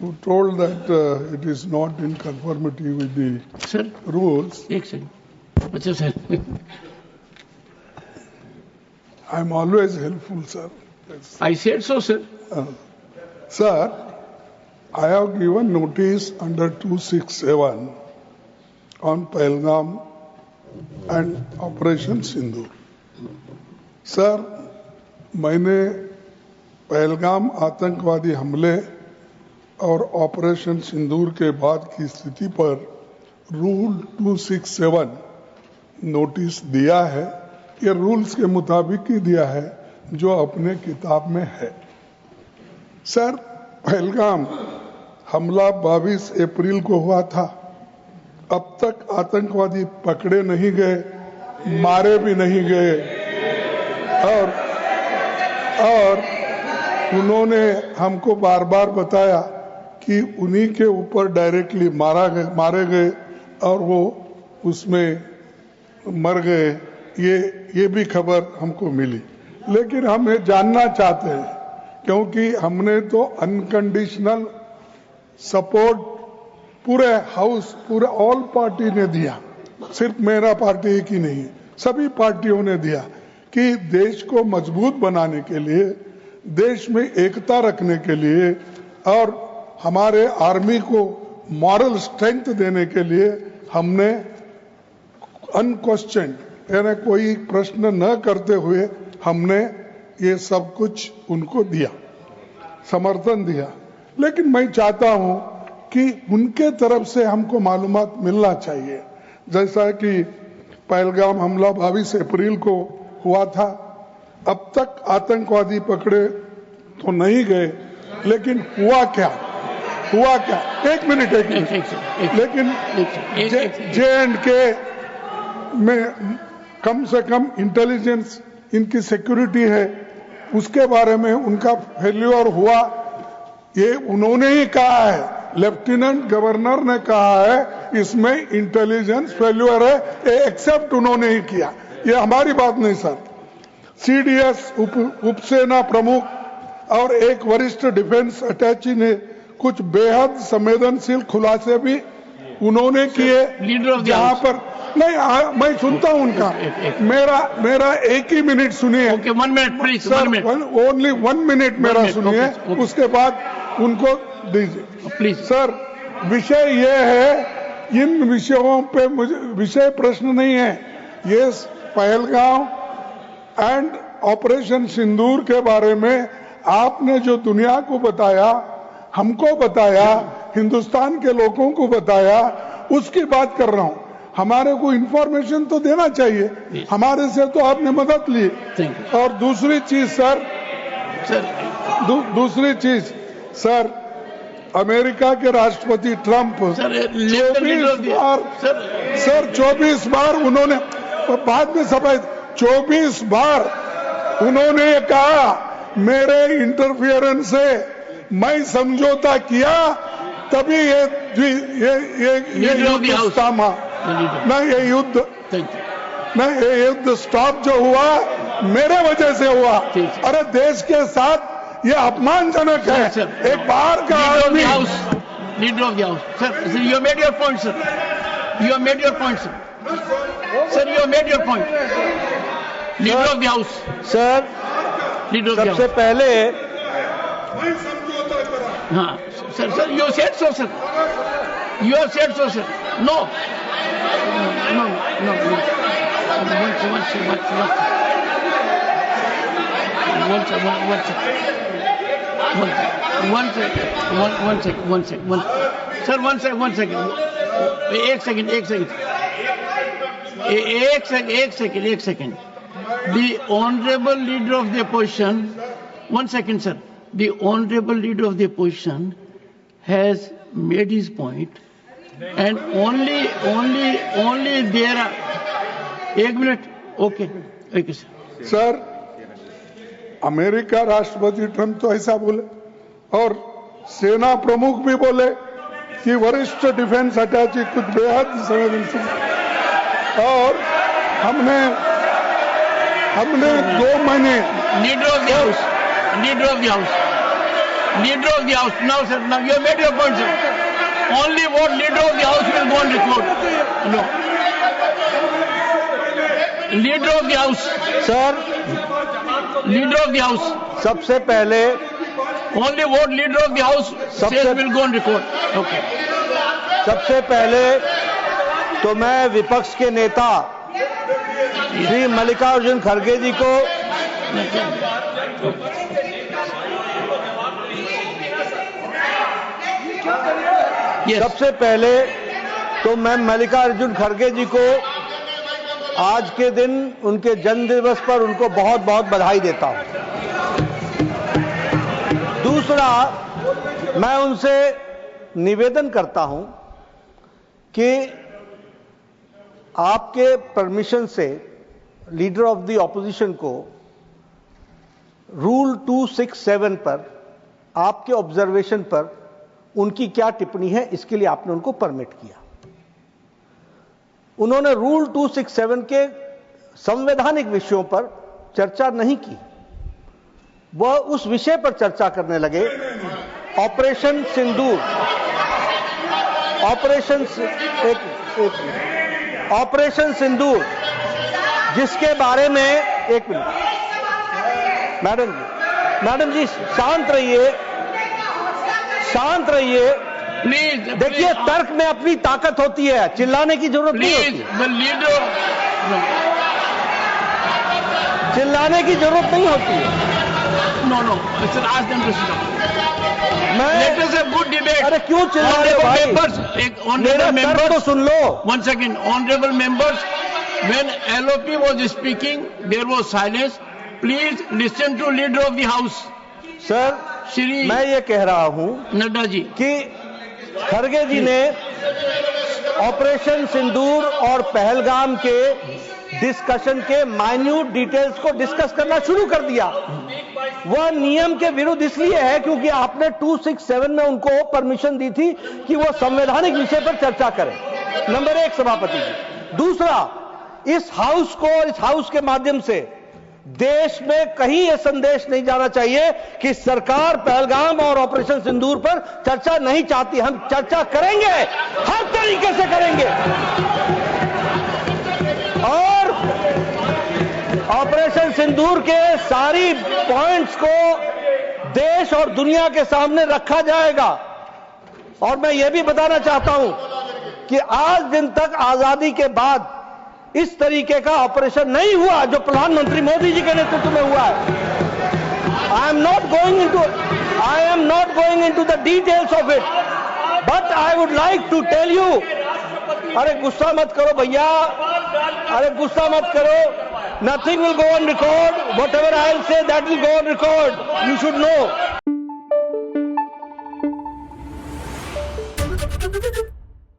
You told that it is not in conformity with the Sir, rules. एक second. अच्छा sir. I am always helpful, sir. Yes. I said so, sir. Sir, I have given notice under 267 on Pahalgam and Operation Sindoor. Sir, मैंने पहलगाम आतंकवादी हमले और operation सिंदूर के बाद की स्थिति पर रूल 267 नोटिस दिया है। ये रूल्स के मुताबिक ही दिया है जो अपने किताब में है। सर, पहलगाम हमला 22 अप्रैल को हुआ था। अब तक आतंकवादी पकड़े नहीं गए, मारे भी नहीं गए और उन्होंने हमको बार बार बताया कि उन्हीं के ऊपर डायरेक्टली मारे गए और वो उसमें मर गए। ये भी खबर हमको मिली, लेकिन हम ये जानना चाहते हैं क्योंकि हमने तो अनकंडीशनल सपोर्ट पूरे हाउस, पूरे ऑल पार्टी ने दिया, सिर्फ मेरा पार्टी की नहीं, सभी पार्टियों ने दिया कि देश को मजबूत बनाने के लिए, देश में एकता रखने के लिए और हमारे आर्मी को मॉरल स्ट्रेंथ देने के लिए हमने अनक्वेश्चन यानी कोई प्रश्न न करते हुए हमने ये सब कुछ उनको दिया, समर्थन दिया। लेकिन मैं चाहता हूं कि उनके तरफ से हमको मालूमात मिलना चाहिए। जैसा कि पहलगाम हमला 22 अप्रैल को हुआ था, अब तक आतंकवादी पकड़े तो नहीं गए, लेकिन हुआ क्या? एक मिनट लेकिन J&K में कम से कम इंटेलिजेंस, इनकी सिक्योरिटी है, उसके बारे में उनका फेल्यूर हुआ, ये उन्होंने ही कहा है। लेफ्टिनेंट गवर्नर ने कहा है इसमें इंटेलिजेंस फेल्यूर है, ये एक्सेप्ट उन्होंने ही किया, ये हमारी बात नहीं सर। CDS उपसेना प्रमुख और एक वरिष्ठ डिफेंस अटैची ने कुछ बेहद संवेदनशील खुलासे भी उन्होंने किए, जहां पर नहीं मैं सुनता हूं उनका, मेरा एक ही मिनट सुनिए। Okay, 1 minute please, 1 minute, only 1 minute मेरा सुनिए, उसके बाद उनको दीजिए प्लीज। सर, विषय ये है, इन विषयों पे मुझे विषय प्रश्न नहीं है, ये पहलगाम एंड ऑपरेशन सिंदूर के बारे में आपने जो दुनिया को बताया, हमको बताया, हिंदुस्तान के लोगों को बताया, उसकी बात कर रहा हूं। हमारे को इंफॉर्मेशन तो देना चाहिए, हमारे से तो आपने मदद ली। और दूसरी चीज सर, दूसरी चीज सर, अमेरिका के राष्ट्रपति ट्रंप 24 बार उन्होंने, बाद में सफाई, 24 बार उन्होंने कहा मेरे इंटरफियरेंस से मैं समझौता किया, तभी ये युद्ध थामा, नहीं ये युद्ध स्टॉप जो हुआ मेरे वजह से हुआ। अरे देश के साथ ये अपमानजनक है, एक बार का आदमी। Leader of the house, sir, you made your point sir, you made your point sir, you made your point. Leader of the house sir, सबसे पहले हाँ sir, you said so sir, you have said so sir, no एक second. The honorable leader of the opposition, 1 second sir, the honorable leader of the opposition has made his point and only there are, 1 minute, okay sir. Sir, America राष्ट्रपति Trump तो ऐसा बोले और सेना प्रमुख भी बोले कि वरिष्ठ डिफेंस अटैची कुछ बेहद संवेदनशील, और हमने 2 महीने leader of the house Leader of the House. Now, sir, now you have made your point, sir. Only what Leader of the House will go on record. No. Leader of the House. Sir, Leader of the House. सबसे पहले Only what Leader of the House says will go on record. Okay. सबसे पहले तो मैं विपक्ष के नेता श्री मल्लिकार्जुन खड़गे जी को Yes. सबसे पहले तो मैं मल्लिकार्जुन खड़गे जी को आज के दिन उनके जन्म दिवस पर उनको बहुत बहुत बधाई देता हूं। दूसरा, मैं उनसे निवेदन करता हूं कि आपके परमिशन से लीडर ऑफ द ऑपोजिशन को रूल 267 पर आपके ऑब्जर्वेशन पर उनकी क्या टिप्पणी है, इसके लिए आपने उनको परमिट किया। उन्होंने रूल 267 के संवैधानिक विषयों पर चर्चा नहीं की, वह उस विषय पर चर्चा करने लगे, ऑपरेशन सिंदूर, ऑपरेशन सिंदूर, जिसके बारे में एक मिनट मैडम जी शांत रहिए। Please. देखिए, तर्क में अपनी ताकत होती है, चिल्लाने की जरूरत नहीं होती। The leader. No. चिल्लाने की जरूरत नहीं होती है। No. Sir, ask them to sit down. Let us have good debate. अरे क्यों चिल्ला रहे हो भाई? मेरा तर्क तो सुन लो। One second. Honorable members, when LOP was speaking, there was silence. Please listen to Leader of the House. Sir, मैं ये कह रहा हूं नड्डा जी कि खड़गे जी ने ऑपरेशन सिंदूर और पहलगाम के डिस्कशन के माइन्यूट डिटेल्स को डिस्कस करना शुरू कर दिया। वह नियम के विरुद्ध इसलिए है क्योंकि आपने 267 में उनको परमिशन दी थी कि वो संवैधानिक विषय पर चर्चा करें। नंबर 1 सभापति जी। दूसरा, इस हाउस को और इस हाउस के माध्यम से देश में कहीं यह संदेश नहीं जाना चाहिए कि सरकार पहलगाम और ऑपरेशन सिंदूर पर चर्चा नहीं चाहती। हम चर्चा करेंगे, हर तरीके से करेंगे, और ऑपरेशन सिंदूर के सारी पॉइंट्स को देश और दुनिया के सामने रखा जाएगा। और मैं यह भी बताना चाहता हूं कि आज दिन तक आजादी के बाद इस तरीके का ऑपरेशन नहीं हुआ जो प्रधानमंत्री मोदी जी के नेतृत्व में हुआ है। I am not going into the details of it, but I would like to tell you. अरे गुस्सा मत करो भैया, अरे गुस्सा मत करो। Nothing will go on record. Whatever I will say, that will go on record. You should know.